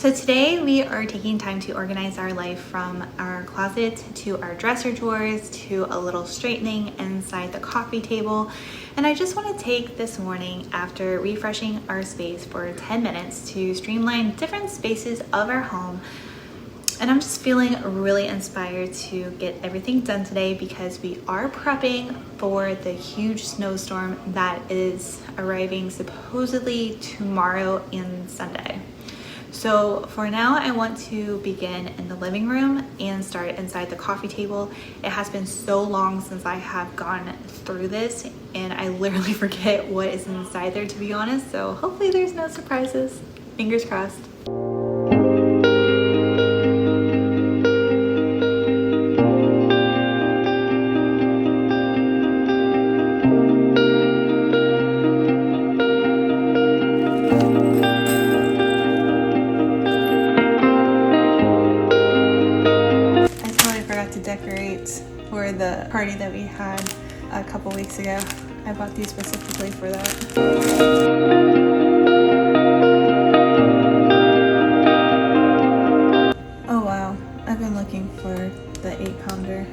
So today we are taking time to organize our life from our closet to our dresser drawers to a little straightening inside the coffee table. And I just want to take this morning after refreshing our space for 10 minutes to streamline different spaces of our home. And I'm just feeling really inspired to get everything done today because we are prepping for the huge snowstorm that is arriving supposedly tomorrow and Sunday. So for now, I want to begin in the living room and start inside the coffee table. It has been so long since I have gone through this and I literally forget what is inside there, to be honest. So hopefully there's no surprises. Fingers crossed. Decorate for the party that we had a couple weeks ago. I bought these specifically for that. Oh wow, I've been looking for the 8-pounder.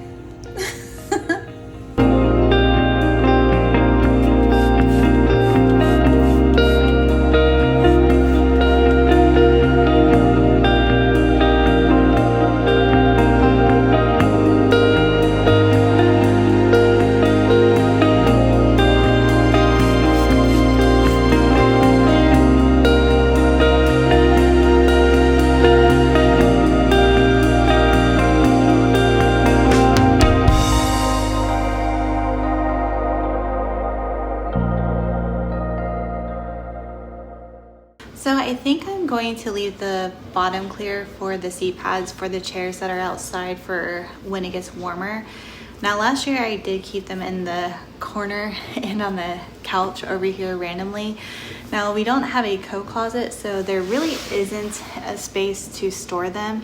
So I think I'm going to leave the bottom clear for the seat pads for the chairs that are outside for when it gets warmer. Now last year I did keep them in the corner and on the couch over here randomly. Now we don't have a coat closet, so there really isn't a space to store them.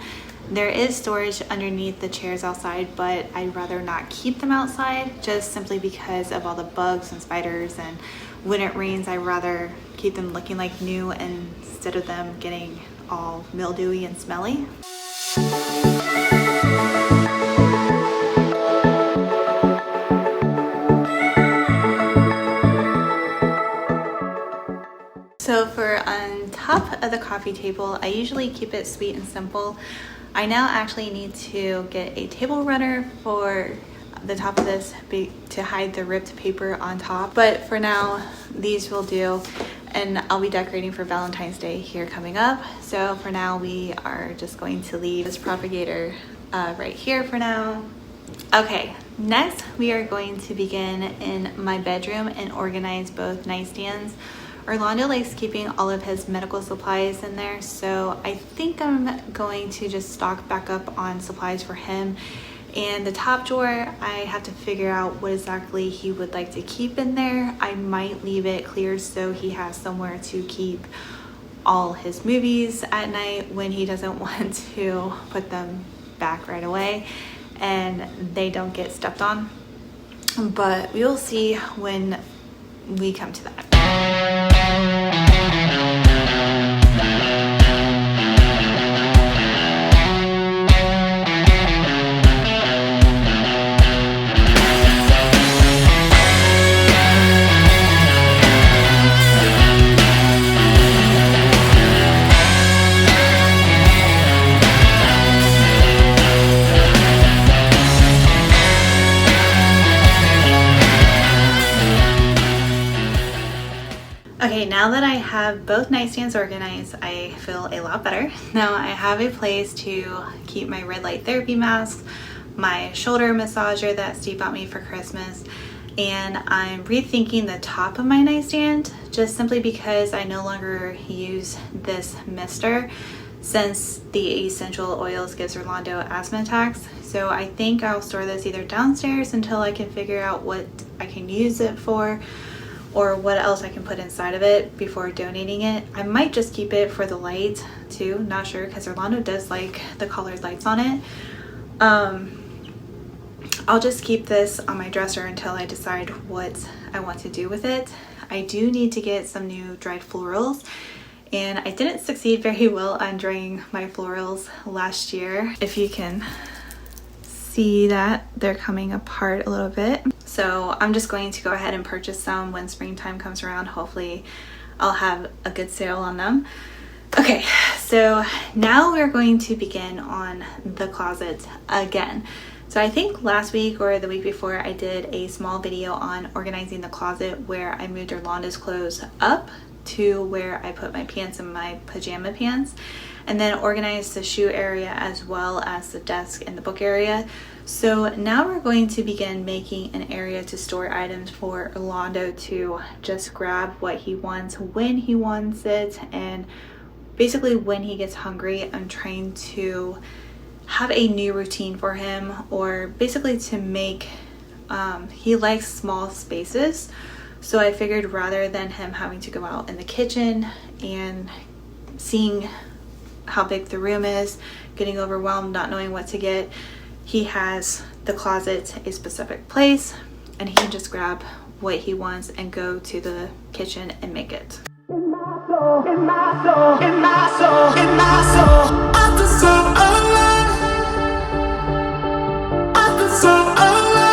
There is storage underneath the chairs outside, but I'd rather not keep them outside just simply because of all the bugs and spiders, and when it rains I'd rather keep them looking like new instead of them getting all mildewy and smelly. So for on top of the coffee table, I usually keep it sweet and simple. I now actually need to get a table runner for the top of this to hide the ripped paper on top, but for now these will do, and I'll be decorating for Valentine's Day here coming up. So for now we are just going to leave this propagator right here for now. Okay, next we are going to begin in my bedroom and organize both nightstands. Orlando likes keeping all of his medical supplies in there, so I think I'm going to just stock back up on supplies for him. And the top drawer, I have to figure out what exactly he would like to keep in there. I might leave it clear so he has somewhere to keep all his movies at night when he doesn't want to put them back right away and they don't get stepped on. But we will see when we come to that. Okay, now that I have both nightstands organized, I feel a lot better. Now I have a place to keep my red light therapy mask, my shoulder massager that Steve bought me for Christmas, and I'm rethinking the top of my nightstand just simply because I no longer use this mister since the essential oils gives Orlando asthma attacks. So I think I'll store this either downstairs until I can figure out what I can use it for, or what else I can put inside of it before donating it. I might just keep it for the light too, not sure, because Orlando does like the colored lights on it. I'll just keep this on my dresser until I decide what I want to do with it. I do need to get some new dried florals, And I didn't succeed very well on drying my florals last year. If you can see that, they're coming apart a little bit. So I'm just going to go ahead and purchase some when springtime comes around. Hopefully I'll have a good sale on them. Okay, so now we're going to begin on the closet again. So I think last week or the week before I did a small video on organizing the closet where I moved Yolanda's clothes up to where I put my pants and my pajama pants, and then organized the shoe area as well as the desk and the book area. So now we're going to begin making an area to store items for Orlando to just grab what he wants when he wants it, and basically when he gets hungry. I'm trying to have a new routine for him, or basically to make, he likes small spaces. So I figured rather than him having to go out in the kitchen and seeing how big the room is, getting overwhelmed, not knowing what to get, he has the closet a specific place and he can just grab what he wants and go to the kitchen and make it. In my soul, in my soul, in my soul, in my soul, I feel so alive. I feel so alive.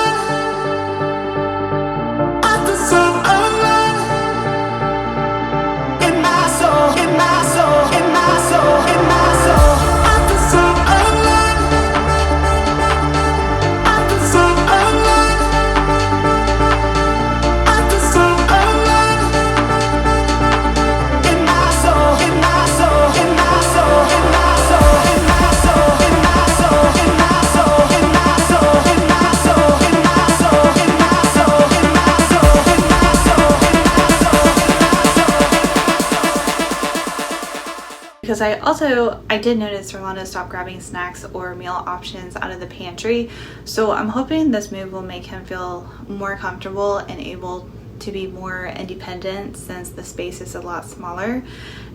I feel so alive. In my soul, in my soul, in my soul, in my soul, I feel so alive. I feel so alive. I feel so alive. In my soul, in my soul, in my soul, in my soul, in my soul, in my soul, in my soul, in my soul, in my soul, in my soul, in my soul, in my soul, in my soul, in my soul. Because I did notice Orlando stopped grabbing snacks or meal options out of the pantry. So I'm hoping this move will make him feel more comfortable and able to be more independent since the space is a lot smaller.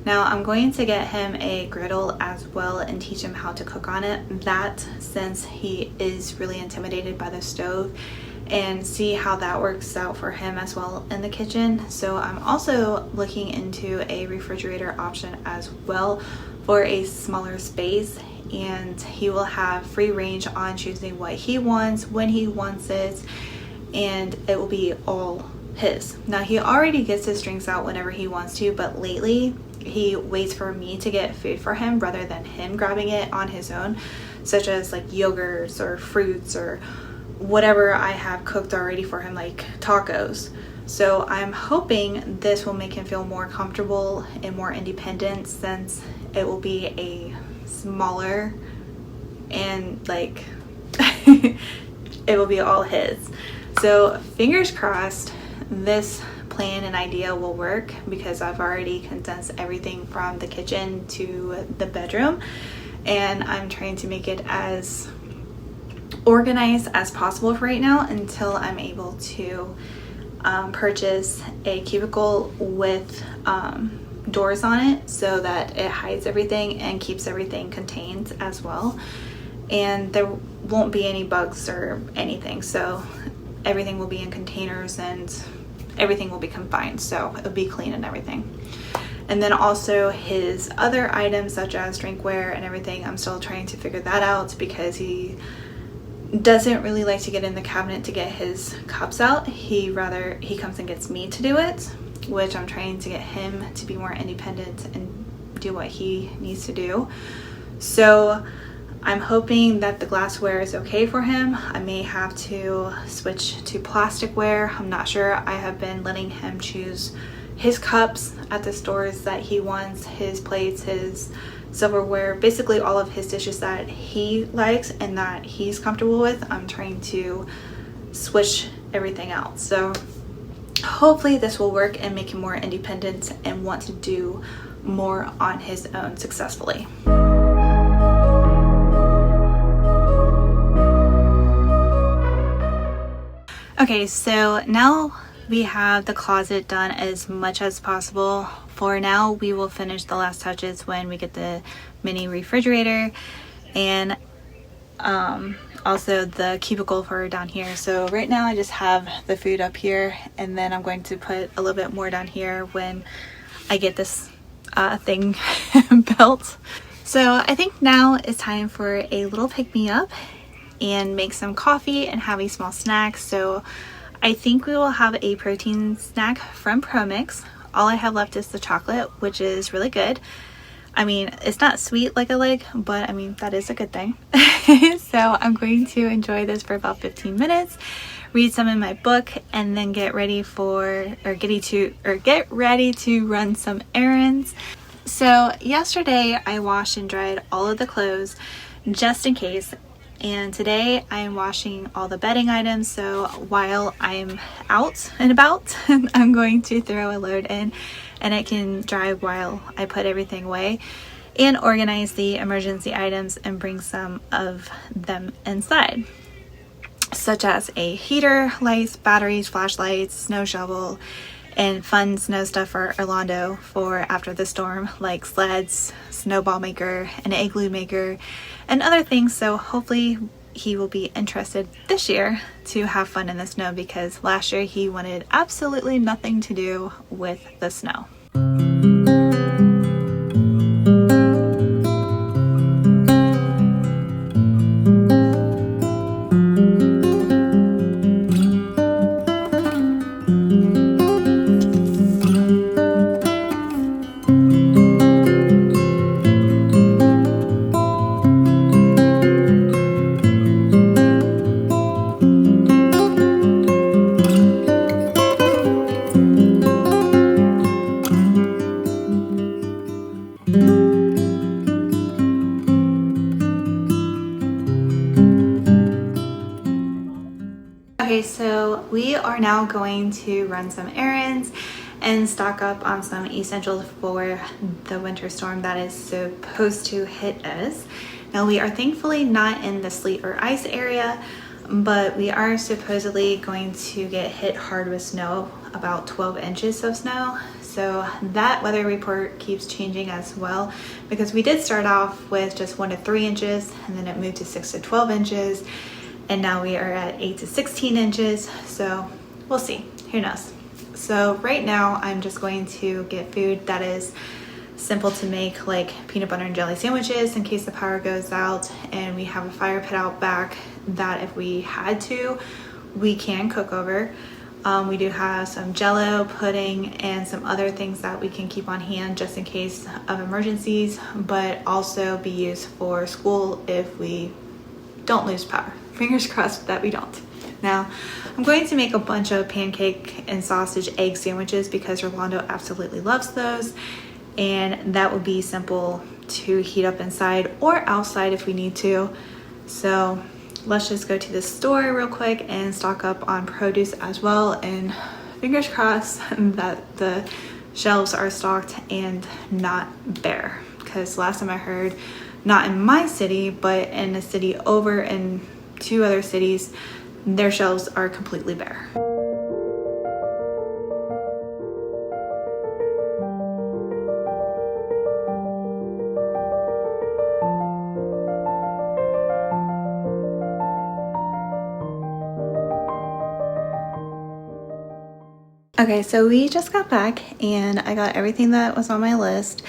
Now I'm going to get him a griddle as well and teach him how to cook on it. That since he is really intimidated by the stove, and see how that works out for him as well in the kitchen. So I'm also looking into a refrigerator option as well for a smaller space, and he will have free range on choosing what he wants, when he wants it, and it will be all his. Now he already gets his drinks out whenever he wants to, but lately he waits for me to get food for him rather than him grabbing it on his own, such as like yogurts or fruits or whatever I have cooked already for him, like tacos. So I'm hoping this will make him feel more comfortable and more independent since it will be a smaller and like it will be all his. So fingers crossed this plan and idea will work, because I've already condensed everything from the kitchen to the bedroom, and I'm trying to make it as organized as possible for right now until I'm able to purchase a cubicle with doors on it so that it hides everything and keeps everything contained as well, and there won't be any bugs or anything, so everything will be in containers and everything will be confined, so it'll be clean and everything. And then also his other items such as drinkware and everything, I'm still trying to figure that out because he doesn't really like to get in the cabinet to get his cups out. He comes and gets me to do it, which I'm trying to get him to be more independent and do what he needs to do. So I'm hoping that the glassware is okay for him. I may have to switch to plasticware. I'm not sure. I have been letting him choose his cups at the stores that he wants, his plates, his silverware, basically all of his dishes that he likes and that he's comfortable with. I'm trying to switch everything out. So hopefully this will work and make him more independent and want to do more on his own successfully. Okay, so now we have the closet done as much as possible. For now, we will finish the last touches when we get the mini refrigerator and also the cubicle for down here. So right now I just have the food up here, and then I'm going to put a little bit more down here when I get this thing built. So I think now it's time for a little pick-me-up and make some coffee and have a small snack. So I think we will have a protein snack from ProMix. All I have left is the chocolate, which is really good. I mean, it's not sweet like I like, but I mean, that is a good thing. So I'm going to enjoy this for about 15 minutes, read some in my book, and then get ready to run some errands. So yesterday I washed and dried all of the clothes just in case. And today I am washing all the bedding items, so while I'm out and about, I'm going to throw a load in and it can dry while I put everything away and organize the emergency items and bring some of them inside, such as a heater, lights, batteries, flashlights, snow shovel, and fun snow stuff for Orlando for after the storm, like sleds, snowball maker, an igloo maker, and other things. So hopefully he will be interested this year to have fun in the snow, because last year he wanted absolutely nothing to do with the snow. Okay, so we are now going to run some errands and stock up on some essentials for the winter storm that is supposed to hit us. Now, we are thankfully not in the sleet or ice area, but we are supposedly going to get hit hard with snow, about 12 inches of snow. So that weather report keeps changing as well, because we did start off with just 1 to 3 inches, and then it moved to 6 to 12 inches. And now we are at 8 to 16 inches. So we'll see, who knows? So right now I'm just going to get food that is simple to make, like peanut butter and jelly sandwiches in case the power goes out. And we have a fire pit out back that if we had to, we can cook over. We do have some Jello, pudding, and some other things that we can keep on hand just in case of emergencies, but also be used for school if we don't lose power. Fingers crossed that we don't. Now, I'm going to make a bunch of pancake and sausage egg sandwiches because Orlando absolutely loves those, and that would be simple to heat up inside or outside if we need to. So let's just go to the store real quick and stock up on produce as well, and fingers crossed that the shelves are stocked and not bare, because last time I heard, not in my city, but in a city over in 2 other cities, their shelves are completely bare. Okay, so we just got back and I got everything that was on my list.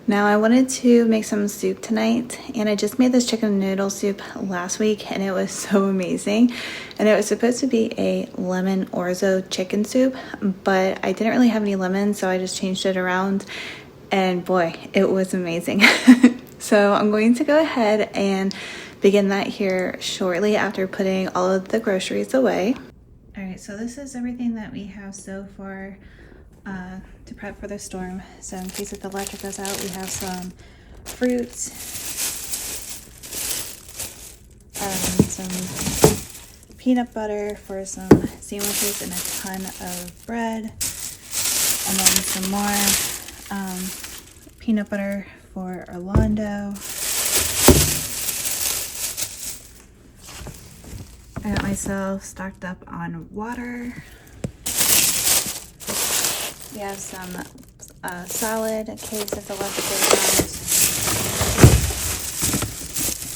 Now I wanted to make some soup tonight, and I just made this chicken noodle soup last week and it was so amazing. And it was supposed to be a lemon orzo chicken soup, but I didn't really have any lemon, so I just changed it around, and boy, it was amazing. So I'm going to go ahead and begin that here shortly after putting all of the groceries away. All right, so this is everything that we have so far to prep for the storm. So in case if the electric goes out, we have some fruits, some peanut butter for some sandwiches, and a ton of bread, and then some more peanut butter for Orlando. I got myself stocked up on water. We have some salad in case if the electric goes out.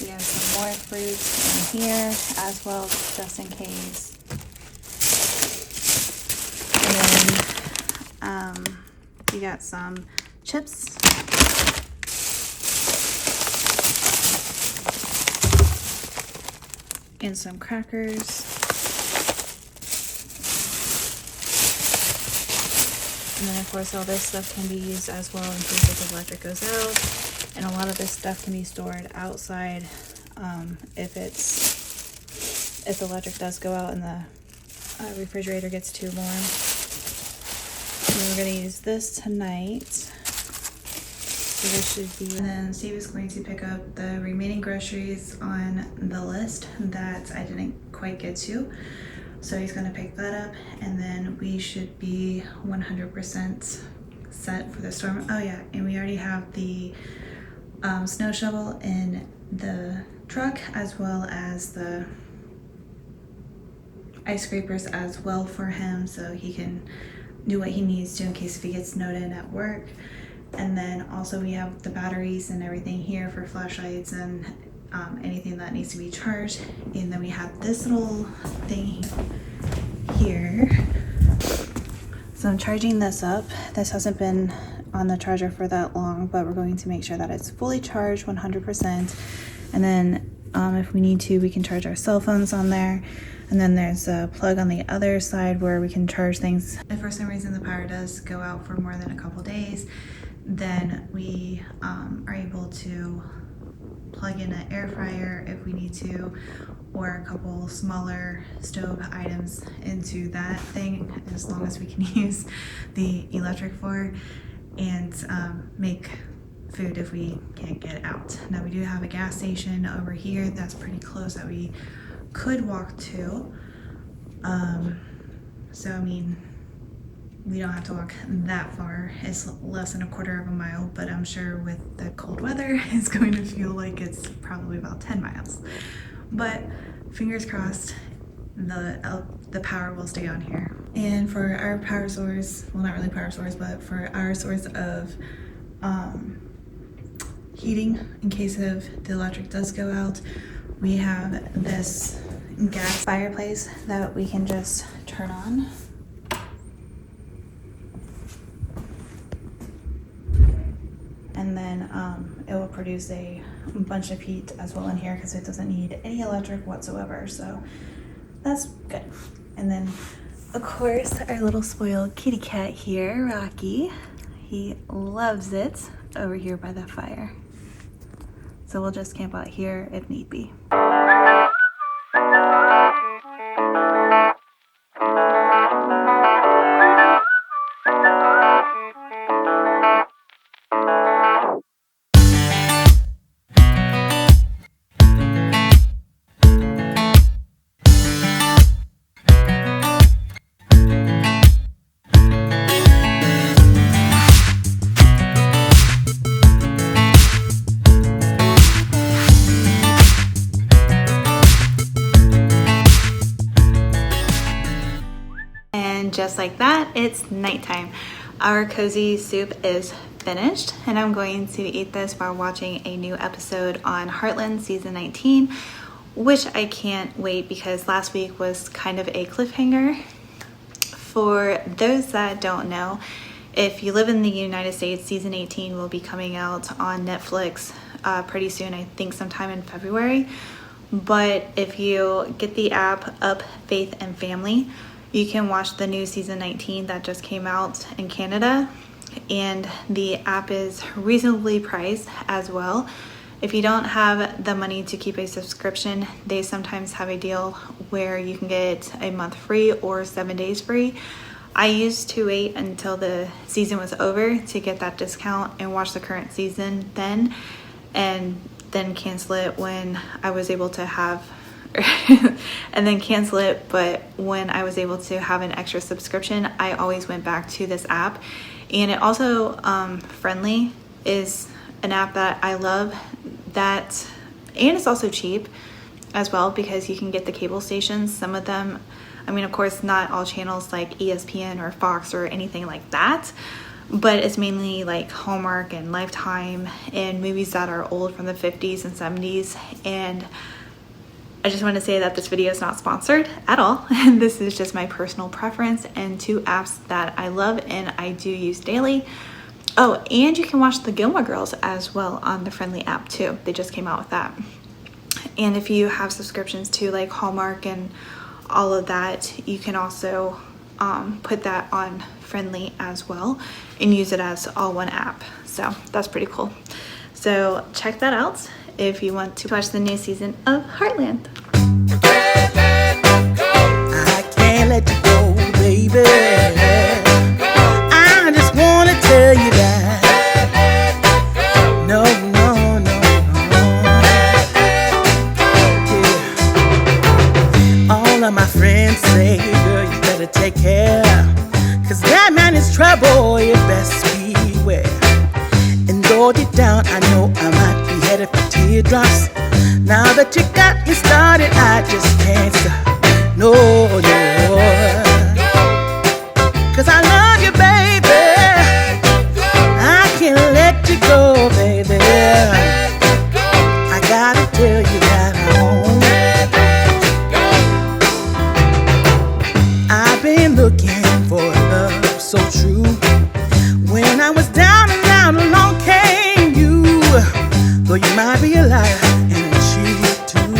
We have some more fruits in here as well, just in case. And then we got some chips. And some crackers. And then of course all this stuff can be used as well in case the electric goes out. And a lot of this stuff can be stored outside if the electric does go out and the refrigerator gets too warm. So we're going to use this tonight. So this should be. And then Steve is going to pick up the remaining groceries on the list that I didn't quite get to. So he's going to pick that up, and then we should be 100% set for the storm. Oh yeah, and we already have the snow shovel in the truck, as well as the ice scrapers as well for him, so he can do what he needs to in case if he gets snowed in at work. And then also we have the batteries and everything here for flashlights and anything that needs to be charged. And then we have this little thing here. So I'm charging this up. This hasn't been on the charger for that long, but we're going to make sure that it's fully charged 100%. And then if we need to, we can charge our cell phones on there. And then there's a plug on the other side where we can charge things. If for some reason the power does go out for more than a couple days, then we are able to plug in an air fryer if we need to, or a couple smaller stove items into that thing, as long as we can use the electric for, and make food if we can't get out. Now we do have a gas station over here that's pretty close that we could walk to. So I mean, we don't have to walk that far. It's less than a quarter of a mile, but I'm sure with the cold weather, it's going to feel like it's probably about 10 miles. But fingers crossed, the power will stay on here. And for our power source, well, not really power source, but for our source of heating in case of the electric does go out, we have this gas fireplace that we can just turn on. And then it will produce a bunch of heat as well in here because it doesn't need any electric whatsoever, so that's good. And then of course our little spoiled kitty cat here, Rocky, he loves it over here by the fire, so we'll just camp out here if need be. Just like that, it's nighttime. Our cozy soup is finished, and I'm going to eat this while watching a new episode on Heartland season 19, which I can't wait because last week was kind of a cliffhanger. For those that don't know, if you live in the United States, season 18 will be coming out on Netflix pretty soon, I think sometime in February. But if you get the app Up, Faith and Family, you can watch the new season 19 that just came out in Canada, and the app is reasonably priced as well. If you don't have the money to keep a subscription, they sometimes have a deal where you can get a month free or 7 days free. I used to wait until the season was over to get that discount and watch the current season then, and then cancel it when I was able to have and then cancel it. But when I was able to have an extra subscription, I always went back to this app. And it also Friendly is an app that I love, that, and it's also cheap as well because you can get the cable stations. Some of them, I mean, of course not all channels like ESPN or Fox or anything like that, but it's mainly like Hallmark and Lifetime and movies that are old from the 50s and 70s. And I just want to say that this video is not sponsored at all. This is just my personal preference and two apps that I love and I do use daily. Oh, and you can watch the Gilmore Girls as well on the Friendly app too. They just came out with that. And if you have subscriptions to like Hallmark and all of that, you can also put that on Friendly as well and use it as all one app. So that's pretty cool. So check that out if you want to watch the new season of Heartland. I can't let you go, baby. I just wanna tell you that. No, no, no, no. Yeah. All of my friends say, girl, you better take care. 'Cause that man is trouble, you best beware. And though deep down, I know I might be headed for teardrops. Now that you got me started, I just can't stop. No, no. 'Cause I love you, baby. I can't let you go, baby. I gotta tell you that I've been looking for love so true. When I was down and out, along came you. Though you might be a liar and a cheat too,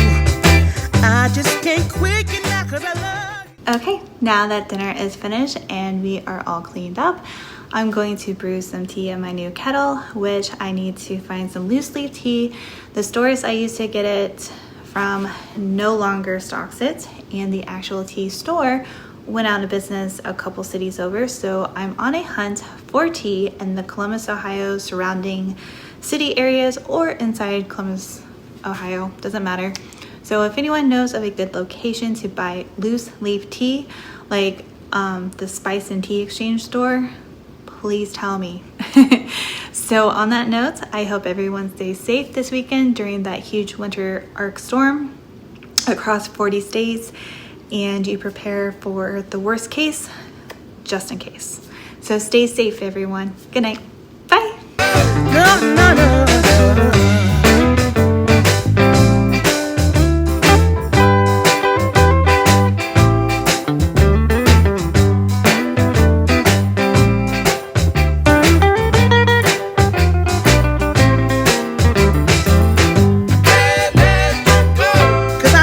I just can't quit you now 'cause I love you. Okay, now that dinner is finished and we are all cleaned up, I'm going to brew some tea in my new kettle, which I need to find some loose leaf tea. The stores I used to get it from no longer stocks it, and the actual tea store went out of business a couple cities over, so I'm on a hunt for tea in the Columbus, Ohio surrounding city areas or inside Columbus, Ohio, doesn't matter. So if anyone knows of a good location to buy loose leaf tea, like the Spice and Tea Exchange store, please tell me. So on that note, I hope everyone stays safe this weekend during that huge winter arc storm across 40 states, and you prepare for the worst case, just in case. So stay safe, everyone. Good night. Bye. No, no, no.